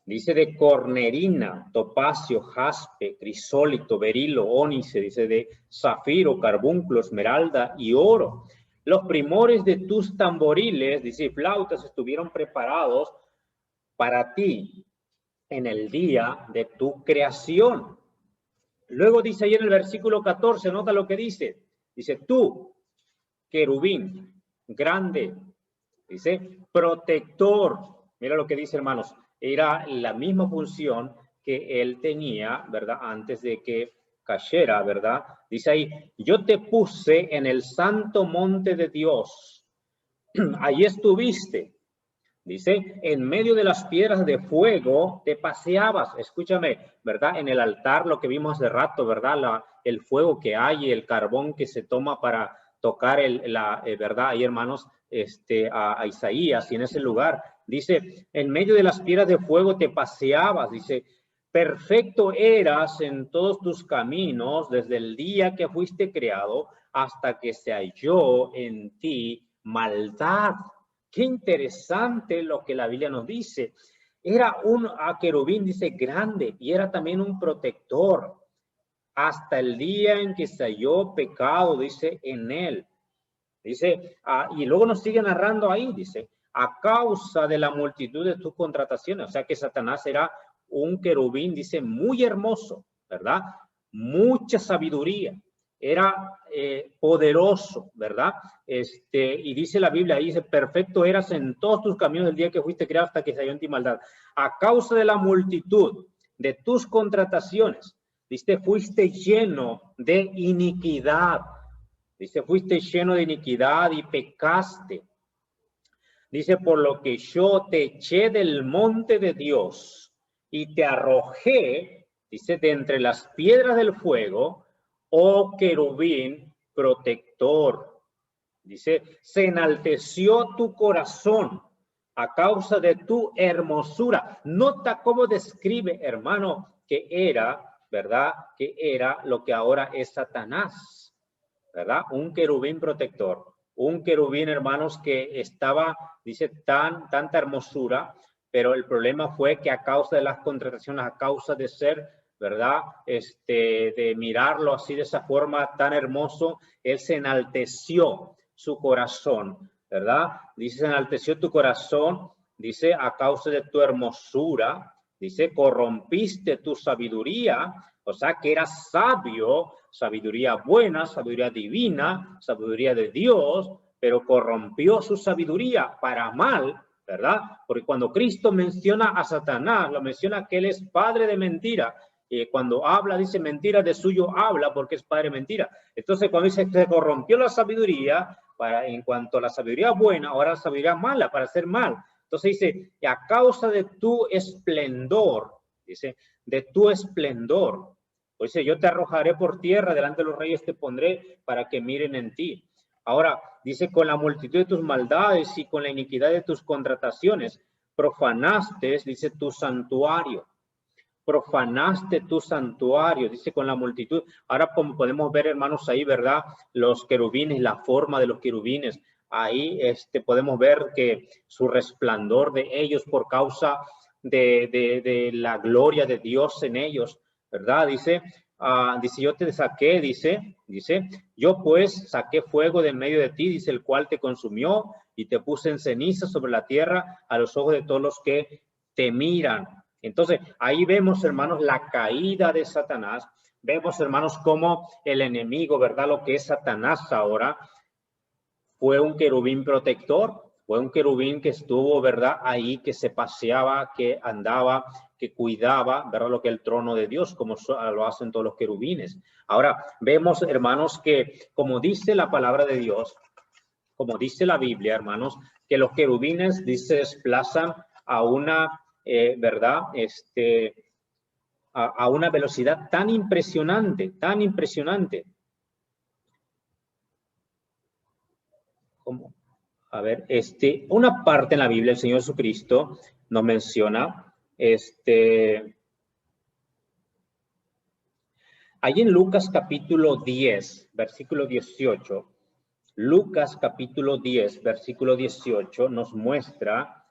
Dice de cornerina, topacio, jaspe, crisólito, berilo, ónice, dice de zafiro, carbúnculo, esmeralda y oro. Los primores de tus tamboriles, dice, flautas estuvieron preparados para ti en el día de tu creación. Luego dice ahí en el versículo 14, nota lo que dice. Dice, tú, querubín, grande, Dice, protector. Mira lo que dice, hermanos. Era la misma función que él tenía, ¿verdad? Antes de que cayera, ¿verdad? Dice ahí, yo te puse en el santo monte de Dios. Ahí estuviste. Dice, en medio de las piedras de fuego te paseabas. Escúchame, ¿verdad? En el altar, lo que vimos hace rato, ¿verdad? El fuego que hay, el carbón que se toma para tocar, ¿verdad? Ahí, hermanos, a Isaías, y en ese lugar, dice, en medio de las piedras de fuego te paseabas. Dice, perfecto eras en todos tus caminos desde el día que fuiste creado hasta que se halló en ti maldad. Qué interesante lo que la Biblia nos dice. Era un querubín, dice, grande, y era también un protector. Hasta el día en que se halló pecado, dice, en él. Dice, y luego nos sigue narrando ahí, dice, a causa de la multitud de tus contrataciones. O sea que Satanás era un querubín, dice, muy hermoso, ¿verdad? Mucha sabiduría. Era poderoso, ¿verdad? Y dice la Biblia, dice, perfecto eras en todos tus caminos del día que fuiste creado hasta que se halló en ti maldad. A causa de la multitud de tus contrataciones, dice, fuiste lleno de iniquidad. Dice, fuiste lleno de iniquidad y pecaste. Dice, por lo que yo te eché del monte de Dios y te arrojé, dice, de entre las piedras del fuego, oh querubín protector. Dice, se enalteció tu corazón a causa de tu hermosura. Nota cómo describe, hermano, que era, ¿verdad? Que era lo que ahora es Satanás, ¿verdad? Un querubín protector. Un querubín, hermanos, que estaba, dice, tanta hermosura, pero el problema fue que a causa de las contrataciones, a causa de ser, ¿verdad? De mirarlo así de esa forma tan hermoso, él se enalteció su corazón, ¿verdad? Dice, se enalteció tu corazón, dice, a causa de tu hermosura, dice, corrompiste tu sabiduría, o sea, que eras sabio, sabiduría buena, sabiduría divina, sabiduría de Dios, pero corrompió su sabiduría para mal, ¿verdad? Porque cuando Cristo menciona a Satanás, lo menciona que él es padre de mentira. Cuando habla, dice mentira, de suyo habla porque es padre de mentira. Entonces, cuando dice que se corrompió la sabiduría, en cuanto a la sabiduría buena, ahora la sabiduría mala, para hacer mal. Entonces dice, a causa de tu esplendor, dice, de tu esplendor. Pues dice, yo te arrojaré por tierra, delante de los reyes te pondré para que miren en ti. Ahora, dice, con la multitud de tus maldades y con la iniquidad de tus contrataciones, profanaste, dice, tu santuario. Profanaste tu santuario, dice, con la multitud. Ahora, como podemos ver, hermanos, ahí, ¿verdad? Los querubines, la forma de los querubines. Ahí podemos ver que su resplandor de ellos por causa de la gloria de Dios en ellos, ¿verdad? Dice, dice, yo te saqué, dice, yo pues saqué fuego de en medio de ti, dice, el cual te consumió y te puse en ceniza sobre la tierra a los ojos de todos los que te miran. Entonces, ahí vemos, hermanos, la caída de Satanás. Vemos, hermanos, cómo el enemigo, ¿verdad? Lo que es Satanás ahora, fue un querubín protector, fue un querubín que estuvo, ¿verdad? Ahí, que se paseaba, que andaba, que cuidaba, ¿verdad? Lo que es el trono de Dios, como lo hacen todos los querubines. Ahora, vemos, hermanos, que como dice la palabra de Dios, como dice la Biblia, hermanos, que los querubines, dice, desplazan a una, ¿verdad? A una velocidad tan impresionante, tan impresionante. Como, a ver, una parte en la Biblia, el Señor Jesucristo nos menciona, ahí en Lucas capítulo 10, versículo 18, Lucas capítulo 10, versículo 18, nos muestra,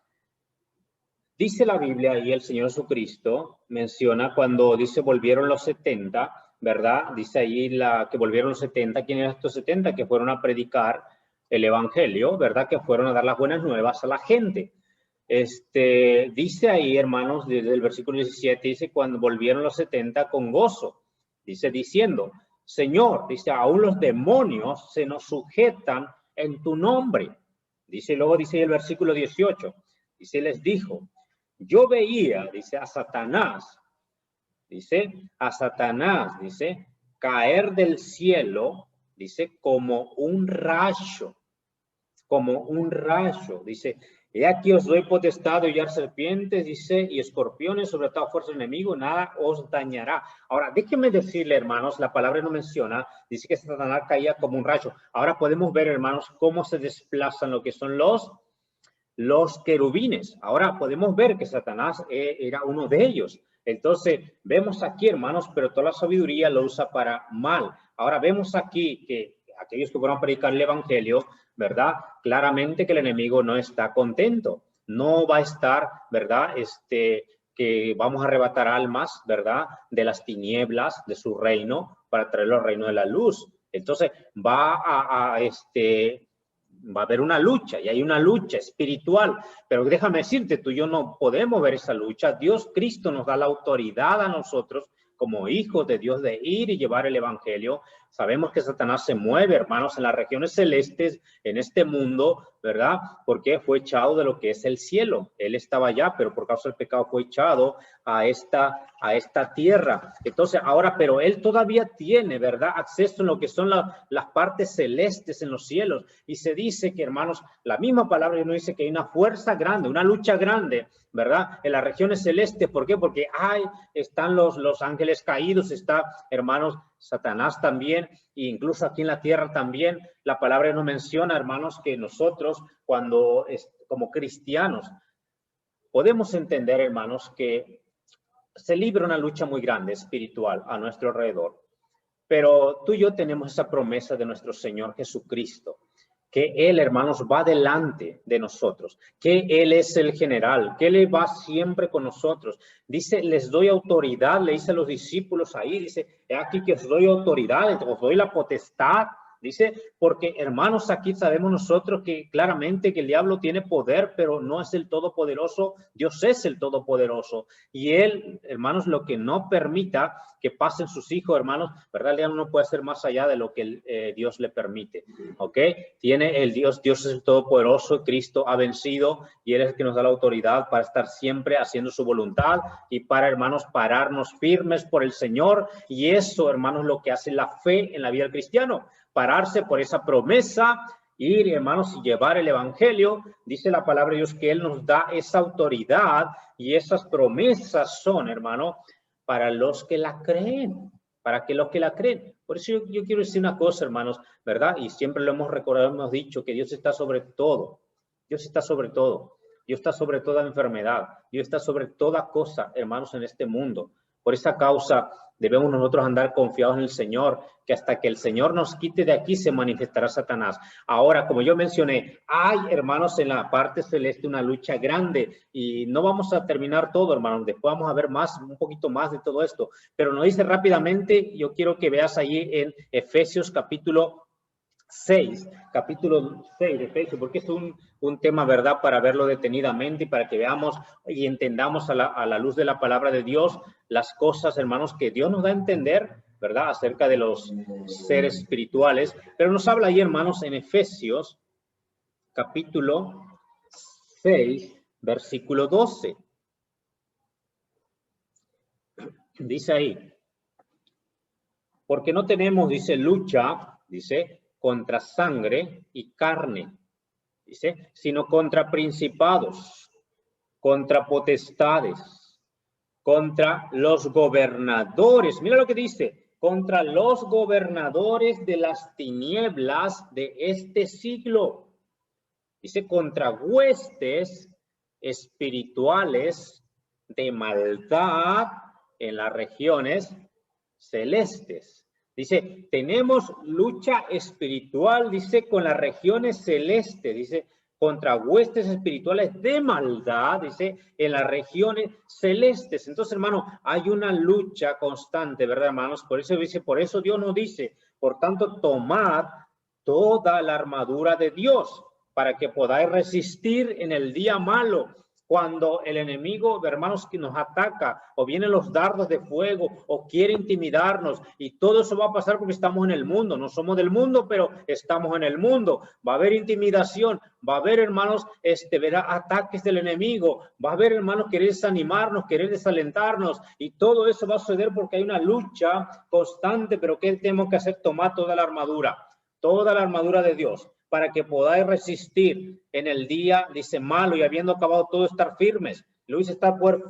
dice la Biblia y el Señor Jesucristo menciona cuando dice volvieron los 70, ¿verdad? Dice ahí que volvieron los 70, ¿quién eran estos 70? Que fueron a predicar el evangelio, ¿verdad? Que fueron a dar las buenas nuevas a la gente. Dice ahí, hermanos, desde el versículo 17, dice, cuando volvieron los 70 con gozo, dice, diciendo, Señor, dice, aún los demonios se nos sujetan en tu nombre. Dice, luego dice el versículo 18, dice, les dijo, yo veía, dice, a Satanás, dice, caer del cielo, dice, como un rayo, dice, he aquí os doy potestad de hollar serpientes, dice, y escorpiones sobre toda fuerza enemigo, nada os dañará. Ahora, déjenme decirle, hermanos, la palabra no menciona, dice que Satanás caía como un rayo. Ahora podemos ver, hermanos, cómo se desplazan lo que son los querubines. Ahora podemos ver que Satanás era uno de ellos. Entonces, vemos aquí, hermanos, pero toda la sabiduría lo usa para mal. Ahora vemos aquí que aquellos que fueron a predicar el evangelio, ¿verdad? Claramente que el enemigo no está contento. No va a estar, ¿verdad? Que vamos a arrebatar almas, ¿verdad? De las tinieblas de su reino para traerlo al reino de la luz. Entonces, va a haber una lucha, y hay una lucha espiritual, pero déjame decirte, tú y yo no podemos ver esa lucha. Dios, Cristo nos da la autoridad a nosotros como hijos de Dios de ir y llevar el evangelio. Sabemos que Satanás se mueve, hermanos, en las regiones celestes, en este mundo, ¿verdad? Porque fue echado de lo que es el cielo. Él estaba allá, pero por causa del pecado fue echado a esta tierra. Entonces, ahora, pero él todavía tiene, ¿verdad? Acceso en lo que son las partes celestes en los cielos. Y se dice que, hermanos, la misma palabra nos dice que hay una fuerza grande, una lucha grande, ¿verdad? En las regiones celestes. ¿Por qué? Porque están los ángeles caídos, está, hermanos, Satanás también, e incluso aquí en la tierra también. La palabra nos menciona, hermanos, que nosotros, cuando como cristianos, podemos entender, hermanos, que se libra una lucha muy grande espiritual a nuestro alrededor. Pero tú y yo tenemos esa promesa de nuestro Señor Jesucristo, que Él, hermanos, va delante de nosotros, que Él es el general, que Él va siempre con nosotros. Dice, les doy autoridad, le dice a los discípulos ahí, dice, he aquí que os doy autoridad, os doy la potestad. Dice, porque hermanos, aquí sabemos nosotros que claramente que el diablo tiene poder, pero no es el todopoderoso. Dios es el todopoderoso. Y él, hermanos, lo que no permita que pasen sus hijos, hermanos, ¿verdad? El diablo no puede hacer más allá de lo que Dios le permite. ¿Ok? Tiene el Dios es el todopoderoso, Cristo ha vencido y Él es el que nos da la autoridad para estar siempre haciendo su voluntad y para, hermanos, pararnos firmes por el Señor. Y eso, hermanos, lo que hace la fe en la vida del cristiano. Pararse por esa promesa, ir, hermanos, y llevar el evangelio. Dice la palabra de Dios que Él nos da esa autoridad y esas promesas son, hermano, para los que la creen, para que los que la creen. Por eso yo quiero decir una cosa, hermanos, ¿verdad? Y siempre lo hemos recordado, hemos dicho que Dios está sobre todo. Dios está sobre todo. Dios está sobre toda enfermedad. Dios está sobre toda cosa, hermanos, en este mundo. Por esa causa debemos nosotros andar confiados en el Señor, que hasta que el Señor nos quite de aquí se manifestará Satanás. Ahora, como yo mencioné, hay, hermanos, en la parte celeste una lucha grande y no vamos a terminar todo, hermanos. Después vamos a ver un poquito más de todo esto. Pero nos dice rápidamente, yo quiero que veas allí en Efesios capítulo 6 de Efesios, porque es un tema, ¿verdad?, para verlo detenidamente y para que veamos y entendamos a la luz de la palabra de Dios las cosas, hermanos, que Dios nos da a entender, ¿verdad?, acerca de los seres espirituales. Pero nos habla ahí, hermanos, en Efesios capítulo 6, versículo 12. Dice ahí, porque no tenemos, dice, lucha, dice, contra sangre y carne, dice, sino contra principados, contra potestades, contra los gobernadores. Mira lo que dice, contra los gobernadores de las tinieblas de este siglo. Dice, contra huestes espirituales de maldad en las regiones celestes. Dice, tenemos lucha espiritual, dice, con las regiones celestes, dice, contra huestes espirituales de maldad, dice, en las regiones celestes. Entonces, hermano, hay una lucha constante, ¿verdad, hermanos? Por eso dice, por eso Dios nos dice, por tanto, tomad toda la armadura de Dios para que podáis resistir en el día malo Cuando el enemigo, hermanos, que nos ataca o vienen los dardos de fuego o quiere intimidarnos, y todo eso va a pasar porque estamos en el mundo. No somos del mundo, pero estamos en el mundo. Va a haber intimidación, va a haber, hermanos, verá ataques del enemigo, va a haber, hermanos, querer desanimarnos, querer desalentarnos, y todo eso va a suceder porque hay una lucha constante. Pero ¿qué tenemos que hacer? Tomar toda la armadura de Dios, para que podáis resistir en el día, dice, malo, y habiendo acabado todo, estar firmes. Lo dice, estar pues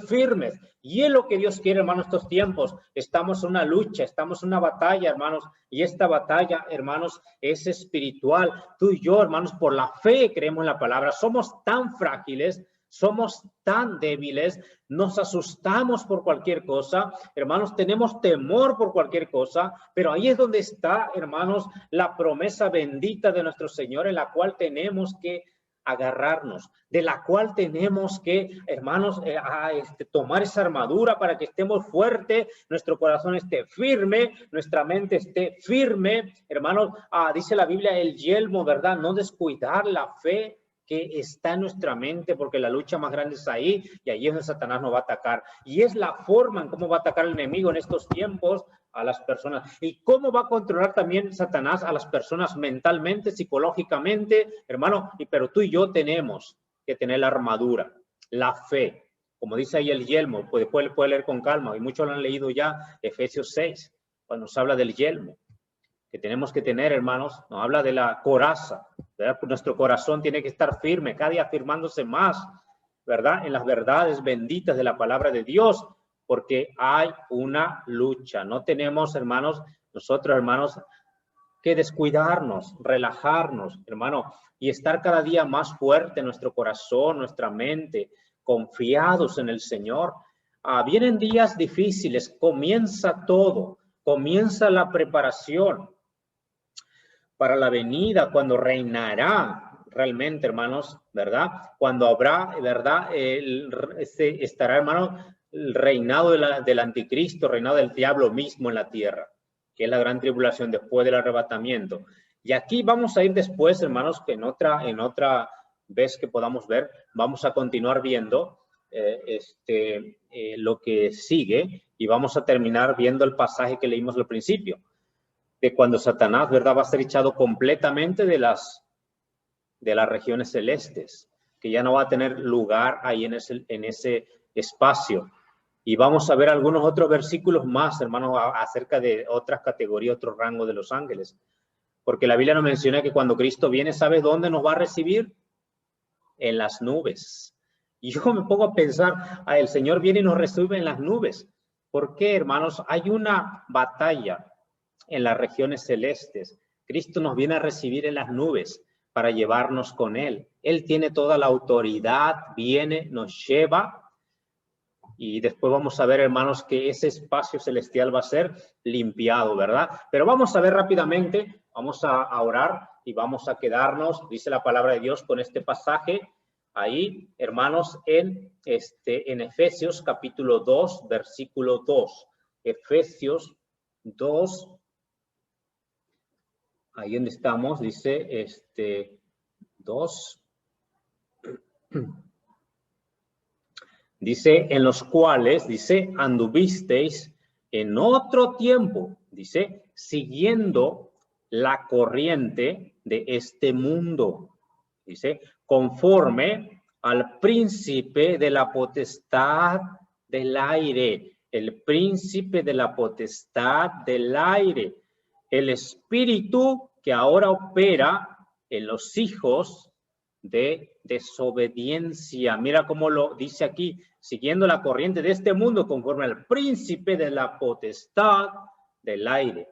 firmes. Y es lo que Dios quiere, hermanos, estos tiempos. Estamos en una lucha, estamos en una batalla, hermanos, y esta batalla, hermanos, es espiritual. Tú y yo, hermanos, por la fe creemos en la palabra. Somos tan frágiles, somos tan débiles, nos asustamos por cualquier cosa, hermanos, tenemos temor por cualquier cosa, pero ahí es donde está, hermanos, la promesa bendita de nuestro Señor, en la cual tenemos que agarrarnos, de la cual tenemos que, hermanos, tomar esa armadura para que estemos fuertes, nuestro corazón esté firme, nuestra mente esté firme, hermanos. Dice la Biblia, el yelmo, ¿verdad? No descuidar la fe que está en nuestra mente, porque la lucha más grande es ahí, y ahí es donde Satanás nos va a atacar. Y es la forma en cómo va a atacar el enemigo en estos tiempos a las personas. Y cómo va a controlar también Satanás a las personas mentalmente, psicológicamente, hermano. Pero tú y yo tenemos que tener la armadura, la fe. Como dice ahí el yelmo, puede leer con calma, y muchos lo han leído ya, Efesios 6, cuando nos habla del yelmo que tenemos que tener, hermanos. Nos habla de la coraza, ¿verdad? Nuestro corazón tiene que estar firme, cada día afirmándose más, ¿verdad? En las verdades benditas de la palabra de Dios, porque hay una lucha. No tenemos, hermanos, nosotros, hermanos, que descuidarnos, relajarnos, hermano, y estar cada día más fuerte en nuestro corazón, nuestra mente, confiados en el Señor. Vienen días difíciles, comienza todo, comienza la preparación para la venida, cuando reinará realmente, hermanos, ¿verdad? Cuando habrá, ¿verdad? Estará, hermanos, el reinado del anticristo, reinado del diablo mismo en la tierra, que es la gran tribulación después del arrebatamiento. Y aquí vamos a ir después, hermanos, que en otra vez que podamos ver, vamos a continuar viendo lo que sigue, y vamos a terminar viendo el pasaje que leímos al principio, de cuando Satanás, ¿verdad?, va a ser echado completamente de las regiones celestes, que ya no va a tener lugar ahí en ese espacio. Y vamos a ver algunos otros versículos más, hermanos, acerca de otras categorías, otros rangos de los ángeles. Porque la Biblia nos menciona que cuando Cristo viene, ¿sabes dónde nos va a recibir? En las nubes. Y yo me pongo a pensar, el Señor viene y nos recibe en las nubes. ¿Por qué, hermanos? Hay una batalla en las regiones celestes. Cristo nos viene a recibir en las nubes para llevarnos con Él. Él tiene toda la autoridad, viene, nos lleva, y después vamos a ver, hermanos, que ese espacio celestial va a ser limpiado, ¿verdad? Pero vamos a ver rápidamente, vamos a orar y vamos a quedarnos, dice la palabra de Dios, con este pasaje ahí, hermanos, en Efesios capítulo 2, versículo 2. Efesios 2, ahí donde estamos, dice 2. Dice, en los cuales, dice, anduvisteis en otro tiempo, dice, siguiendo la corriente de este mundo, dice, conforme al príncipe de la potestad del aire, el príncipe de la potestad del aire, el espíritu que ahora opera en los hijos de desobediencia. Mira cómo lo dice aquí, siguiendo la corriente de este mundo, conforme al príncipe de la potestad del aire.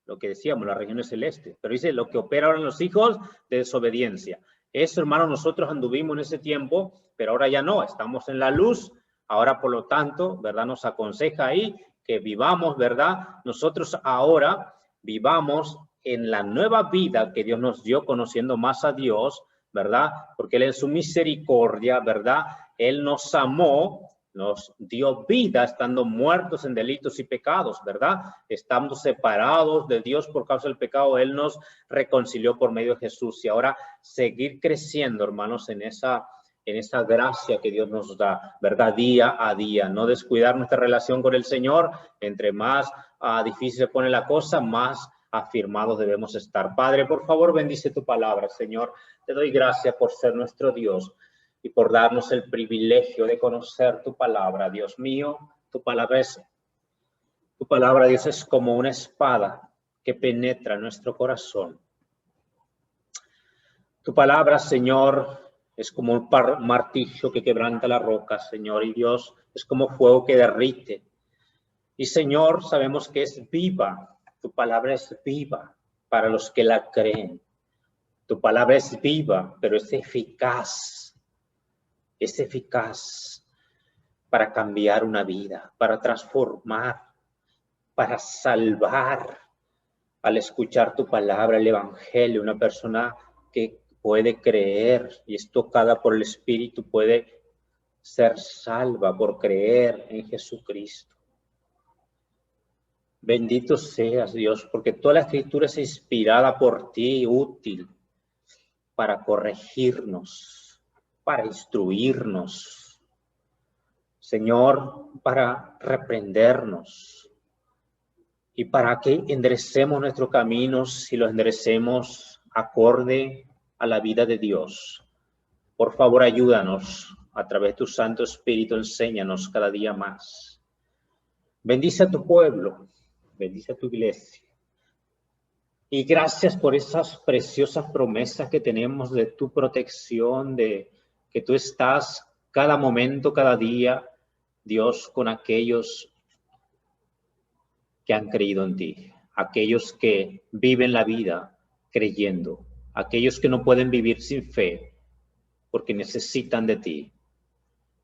Lo que decíamos, las regiones celestes. Pero dice, lo que opera ahora en los hijos de desobediencia. Eso, hermano, nosotros anduvimos en ese tiempo, pero ahora ya no, estamos en la luz. Ahora, por lo tanto, ¿verdad? Nos aconseja ahí que vivamos, ¿verdad? Nosotros ahora vivamos en la nueva vida que Dios nos dio, conociendo más a Dios, ¿verdad? Porque Él en su misericordia, ¿verdad? Él nos amó, nos dio vida estando muertos en delitos y pecados, ¿verdad? Estando separados de Dios por causa del pecado, Él nos reconcilió por medio de Jesús. Y ahora seguir creciendo, hermanos, en esa en esa gracia que Dios nos da, ¿verdad? Día a día, no descuidar nuestra relación con el Señor. Entre más difícil se pone la cosa, más afirmados debemos estar. Padre, por favor, bendice tu palabra, Señor. Te doy gracias por ser nuestro Dios y por darnos el privilegio de conocer tu palabra. Dios mío, tu palabra, Dios, es como una espada que penetra nuestro corazón. Tu palabra, Señor, es como un martillo que quebranta la roca, Señor, y Dios es como fuego que derrite. Y Señor, sabemos que es viva. Tu palabra es viva para los que la creen. Tu palabra es viva, pero es eficaz. Es eficaz para cambiar una vida, para transformar, para salvar. Al escuchar tu palabra, el evangelio, una persona que puede creer y es tocada por el Espíritu puede ser salva por creer en Jesucristo. Bendito seas, Dios, porque toda la Escritura es inspirada por ti, útil para corregirnos, para instruirnos, Señor, para reprendernos y para que enderecemos nuestros caminos y los enderecemos acorde a la vida de Dios. Por favor, ayúdanos a través de tu Santo Espíritu, enséñanos cada día más. Bendice a tu pueblo, bendice a tu iglesia. Y gracias por esas preciosas promesas que tenemos de tu protección, de que tú estás cada momento, cada día, Dios, con aquellos que han creído en ti, aquellos que viven la vida creyendo, aquellos que no pueden vivir sin fe porque necesitan de ti.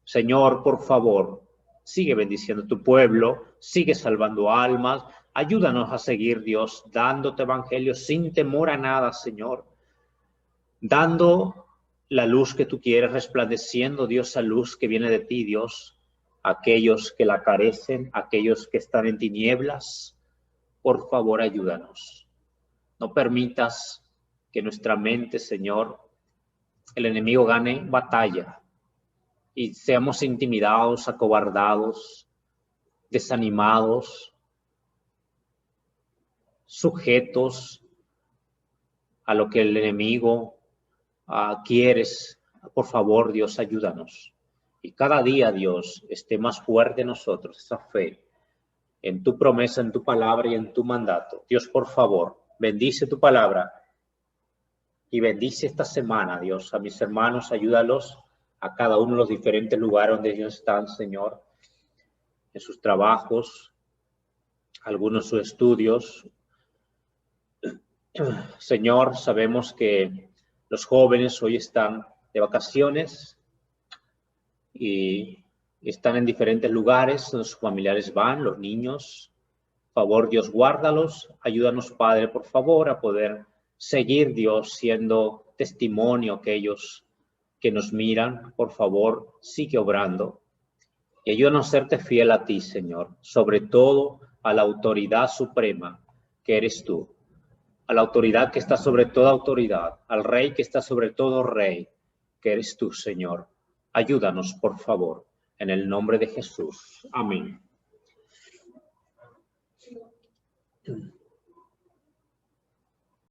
Señor, por favor, sigue bendiciendo a tu pueblo, sigue salvando almas, ayúdanos a seguir, Dios, dándote evangelio sin temor a nada, Señor, dando la luz que tú quieres, resplandeciendo, Dios, la luz que viene de ti, Dios, aquellos que la carecen, aquellos que están en tinieblas, por favor, ayúdanos. No permitas que nuestra mente, Señor, el enemigo gane batalla y seamos intimidados, acobardados, desanimados, sujetos a lo que el enemigo quieres. Por favor, Dios, ayúdanos. Y cada día, Dios, esté más fuerte en nosotros esa fe en tu promesa, en tu palabra y en tu mandato. Dios, por favor, bendice tu palabra y bendice esta semana, Dios, a mis hermanos, ayúdalos a cada uno de los diferentes lugares donde ellos están, Señor, en sus trabajos, algunos sus estudios. Señor, sabemos que los jóvenes hoy están de vacaciones y están en diferentes lugares donde sus familiares van, los niños. Por favor, Dios, guárdalos. Ayúdanos, Padre, por favor, a poder seguir, Dios, siendo testimonio a aquellos que nos miran. Por favor, sigue obrando. Y ayúdanos a serte fiel a ti, Señor, sobre todo a la autoridad suprema que eres tú, a la autoridad que está sobre toda autoridad, al Rey que está sobre todo Rey, que eres tú, Señor. Ayúdanos, por favor, en el nombre de Jesús. Amén.